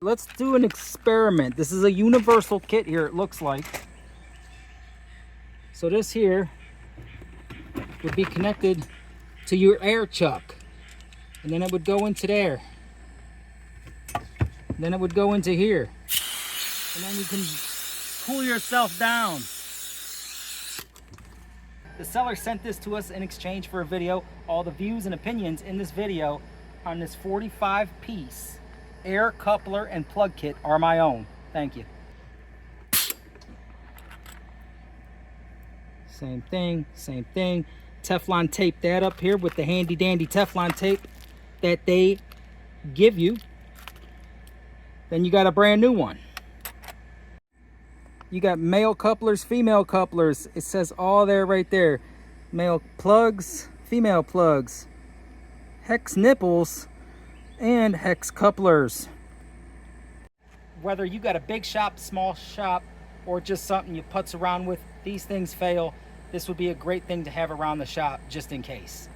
Let's do an experiment. This is a universal kit here, it looks like. So this here would be connected to your air chuck. And then it would go into there. And then it would go into here. And then you can cool yourself down. The seller sent this to us in exchange for a video. All the views and opinions in this video on this 45-piece air coupler and plug kit are my own. Thank you. Same thing, same thing. Teflon tape that up here with the handy dandy Teflon tape that they give you. Then you got a brand new one. You got male couplers, female couplers. It says all there right there. Male plugs, female plugs, hex nipples, and hex couplers. Whether you got a big shop, small shop, or just something you putz around with, these things fail. This would be a great thing to have around the shop just in case.